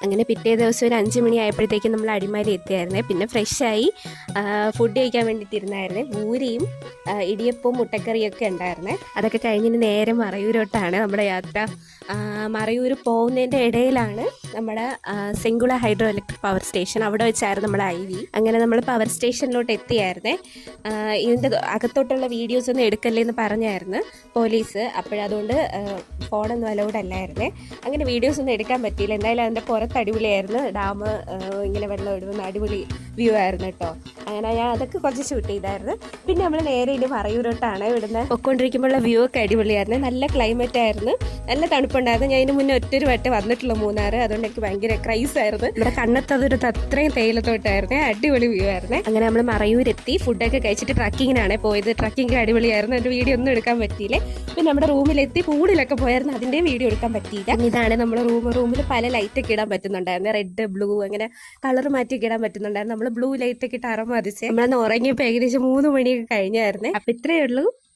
അങ്ങനെ പിറ്റേ ദിവസം ഒരു 5 മണി ആയപ്പോഴത്തേക്കും നമ്മൾ അടിമാലി എത്തിയായിരുന്നേ. പിന്നെ ഫ്രഷായി ഫുഡ് കഴിക്കാൻ വേണ്ടിയിട്ടിരുന്നായിരുന്നേ. പൂരിയും ഇടിയപ്പവും മുട്ടക്കറിയൊക്കെ ഉണ്ടായിരുന്നേ. അതൊക്കെ കഴിഞ്ഞിന് നേരെ മറയൂരോട്ടാണ് നമ്മുടെ യാത്ര. മറയൂർ പോകുന്നതിൻ്റെ ഇടയിലാണ് നമ്മുടെ സെങ്കുള ഹൈഡ്രോ ഇലക്ട്രിക് പവർ സ്റ്റേഷൻ. അവിടെ വെച്ചായിരുന്നു നമ്മുടെ IV. അങ്ങനെ നമ്മൾ പവർ സ്റ്റേഷനിലോട്ട് എത്തിയായിരുന്നേ. ഇതിൻ്റെ അകത്തോട്ടുള്ള വീഡിയോസ് ഒന്നും എടുക്കല്ലേ എന്ന് പറഞ്ഞായിരുന്നു പോലീസ്. അപ്പോഴതുകൊണ്ട് ഫോണൊന്നും അലൗഡ് അല്ലായിരുന്നേ. അങ്ങനെ വീഡിയോസ് ഒന്നും എടുക്കാൻ പറ്റിയില്ല. എന്തായാലും അതിൻ്റെ പുറത്ത് അടിപൊളിയായിരുന്നു. ഡാം ഇങ്ങനെ വെള്ളം ഇടുന്ന അടിപൊളി വ്യൂ ആയിരുന്നു കേട്ടോ. അങ്ങനെ ഞാൻ അതൊക്കെ കുറച്ച് ഷൂട്ട് ചെയ്തായിരുന്നു. പിന്നെ നമ്മൾ നേരെ ഇനി മറയൂരോട്ടാണ്. ഇവിടുന്ന് പൊയ്ക്കൊണ്ടിരിക്കുമ്പോഴുള്ള വ്യൂ ഒക്കെ അടിപൊളിയായിരുന്നു. നല്ല ക്ലൈമറ്റ് ആയിരുന്നു, നല്ല തണുപ്പുണ്ടായിരുന്നു. ഞാൻ ഇതിന് മുന്നേ ഒറ്റൊരു വട്ടം വന്നിട്ടുള്ള മൂന്നാർ, അതുകൊണ്ട് എനിക്ക് ഭയങ്കര ക്രൈസ് ആയിരുന്നു. നമ്മുടെ കണ്ണത്തതൊരു അത്രയും തേയിലത്തോട്ടായിരുന്നേ. അടിപൊളി വ്യൂ ആയിരുന്നേ. അങ്ങനെ നമ്മൾ മറയൂരെത്തി. ഫുഡൊക്കെ കഴിച്ചിട്ട് ട്രക്കിങ്ങിനാണ് പോയത്. ട്രക്കിംഗ് അടിപൊളിയായിരുന്നു. എൻ്റെ വീഡിയോ ഒന്നും എടുക്കാൻ പറ്റിയില്ലേ. പിന്നെ നമ്മുടെ റൂമിലെത്തി പൂളിലൊക്കെ പോയായിരുന്നു, അതിൻ്റെ വീഡിയോ എടുക്കാൻ പറ്റിയില്ല. ഇതാണ് നമ്മുടെ റൂമിൽ പല ലൈറ്റൊക്കെ ഇടാൻ പറ്റുന്നുണ്ടായിരുന്നു. റെഡ്, ബ്ലൂ അങ്ങനെ കളർ മാറ്റിയൊക്കെ ഇടാൻ പറ്റുന്നുണ്ടായിരുന്നു. നമ്മൾ ബ്ലൂ ലൈറ്റൊക്കെ ഇട്ട് അറമതിച്ച് നമ്മളന്ന് ഉറങ്ങിയപ്പോൾ ഏകദേശം 3 മണിയൊക്കെ കഴിഞ്ഞായിരുന്നേ. അപ്പം ഇത്രയേ ഉള്ളൂ.